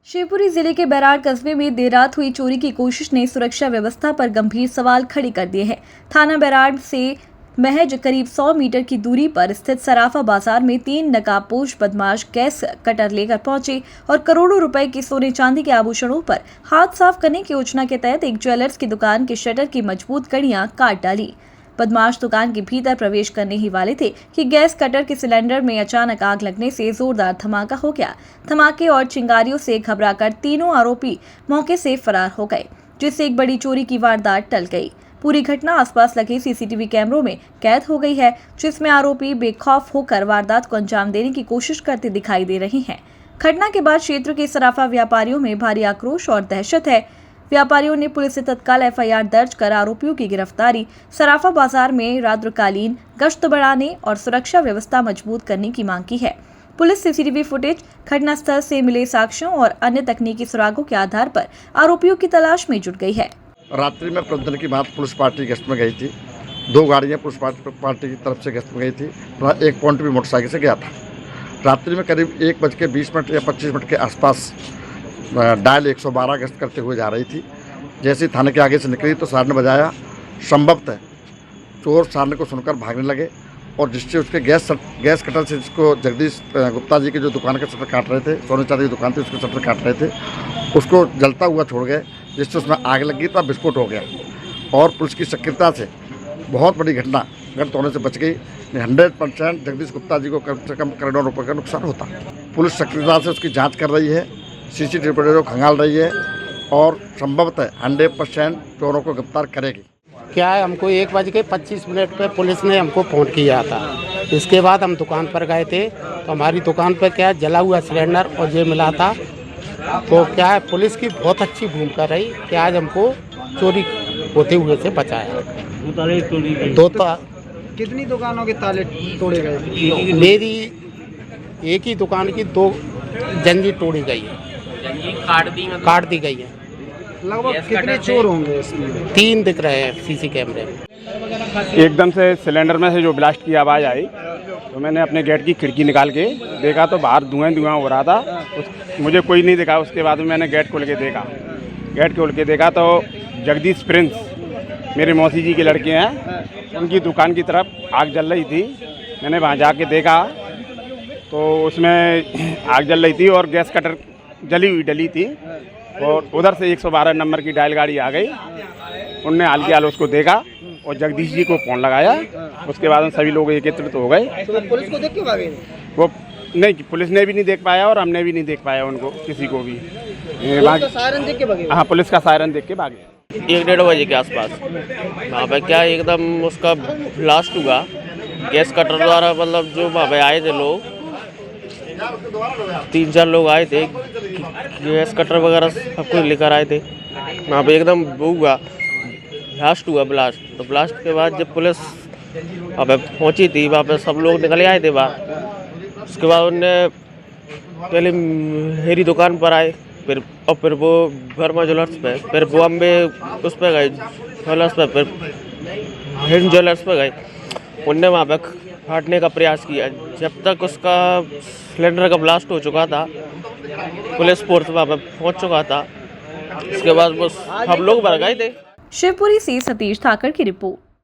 शिवपुरी जिले के बैराड़ कस्बे में देर रात हुई चोरी की कोशिश ने सुरक्षा व्यवस्था पर गंभीर सवाल खड़े कर दिए हैं। थाना बैराड़ से महज करीब 100 मीटर की दूरी पर स्थित सराफा बाजार में 3 नकाबपोश बदमाश गैस कटर लेकर पहुंचे और करोड़ों रुपए के सोने चांदी के आभूषणों पर हाथ साफ करने की योजना के तहत एक ज्वेलर्स की दुकान के शटर की मजबूत कड़ियां काट डाली। बदमाश दुकान के भीतर प्रवेश करने ही वाले थे कि गैस कटर के सिलेंडर में अचानक आग लगने से जोरदार धमाका हो गया। धमाके और चिंगारियों से घबराकर तीनों आरोपी मौके से फरार हो गए, जिससे एक बड़ी चोरी की वारदात टल गई। पूरी घटना आसपास लगे सीसीटीवी कैमरों में कैद हो गई है, जिसमें आरोपी बेखौफ होकर वारदात को अंजाम देने की कोशिश करते दिखाई दे रहे हैं। घटना के बाद क्षेत्र के सराफा व्यापारियों में भारी आक्रोश और दहशत है। व्यापारियों ने पुलिस से तत्काल एफआईआर दर्ज कर आरोपियों की गिरफ्तारी, सराफा बाजार में रात्रिकालीन गश्त बढ़ाने और सुरक्षा व्यवस्था मजबूत करने की मांग की है। पुलिस सीसीटीवी फुटेज, घटनास्थल से मिले साक्ष्यों और अन्य तकनीकी सुरागों के आधार पर आरोपियों की तलाश में जुट गई है। रात्रि में प्रबंधन की बात पुलिस पार्टी गश्त में गई थी। 2 गाड़ियां पुलिस पार्टी की तरफ से गश्त में गई थी। एक पॉइंट भी मोटरसाइकिल से गया था। रात्रि में करीब 1:20 या 25 मिनट के आसपास डायल 112 गश्त करते हुए जा रही थी। जैसे ही थाने के आगे से निकली तो सारन बजाया। संभवतः चोर सारन को सुनकर भागने लगे और जिससे उसके गैस कटर से जिसको जगदीश गुप्ता जी की जो दुकान का शटर काट रहे थे, सोने चांदी की दुकान थी, उसके शटर काट रहे थे, उसको जलता हुआ छोड़ गए, जिससे उसमें आग लगी तो विस्फोट हो गया और पुलिस की सक्रियता से बहुत बड़ी घटना घटित होने से बच गई। 100% जगदीश गुप्ता जी को कम से कम करोड़ों रुपये का नुकसान होता। पुलिस सक्रियता से उसकी जाँच कर रही है, सीसीटीवी फुटेज को खंगाल रही है और संभवतः 100% चोरों को गिरफ्तार करेगी। क्या है, हमको 1:25 पे पुलिस ने हमको फ़ोन किया था। इसके बाद हम दुकान पर गए थे तो हमारी दुकान पर क्या जला हुआ सिलेंडर और ये मिला था। तो क्या है, पुलिस की बहुत अच्छी भूमिका रही कि आज हमको चोरी होते हुए से बचाया। कितनी दुकानों के ताले तोड़े गए? मेरी एक ही दुकान की 2 जंजीर तोड़ी गई है, काट दी गई है। लगभग कितने चोर होंगे इसमें? 3 दिख रहे हैं सीसी कैमरे में। एकदम से सिलेंडर में से जो ब्लास्ट की आवाज़ आई तो मैंने अपने गेट की खिड़की निकाल के देखा तो बाहर धुआं हो रहा था। मुझे कोई नहीं दिखा। उसके बाद में मैंने गेट खोल के देखा तो जगदीश प्रिंस मेरे मौसी जी के लड़के हैं, उनकी दुकान की तरफ आग जल रही थी। मैंने वहाँ जाके देखा तो उसमें आग जल रही थी और गैस कटर डली थी और उधर से 112 नंबर की डायल गाड़ी आ गई। उनने हाल के हाल उसको देखा और जगदीश जी को फ़ोन लगाया। उसके बाद में सभी लोग एकत्रित हो गए। तो पुलिस को देख के भागे? वो नहीं, पुलिस ने भी नहीं देख पाया और हमने भी नहीं देख पाया उनको, किसी को भी। सायरन देख के भागे? हाँ, पुलिस का सायरन देख के भागे। 1-1:30 बजे के आसपास वहाँ पे क्या एकदम उसका ब्लास्ट हुआ गैस कटर द्वारा। मतलब जो वहाँ पे आए थे लोग, 3-4 लोग आए थे, गैस कटर वगैरह सब कुछ लेकर आए थे। वहाँ पे एकदम वो हुआ, ब्लास्ट हुआ ब्लास्ट। तो ब्लास्ट के बाद जब पुलिस वहाँ पे पहुँची थी, वहाँ पे सब लोग निकल आए थे बाहर। उसके बाद उनने पहले मेरी दुकान पर आए, फिर वो वर्मा ज्वेलर्स पे, फिर वो अम्बे उस पर गए ज्वेलर्स पे, फिर हिंद ज्वेलर्स पे गए। उनने वहाँ पे फाड़ने का प्रयास किया। जब तक उसका सिलेंडर का ब्लास्ट हो चुका था, पुलिस फोर्स वहाँ पे पहुँच चुका था। इसके बाद वो सब लोग भर गए थे। शिवपुरी से सतीश ठाकर की रिपोर्ट।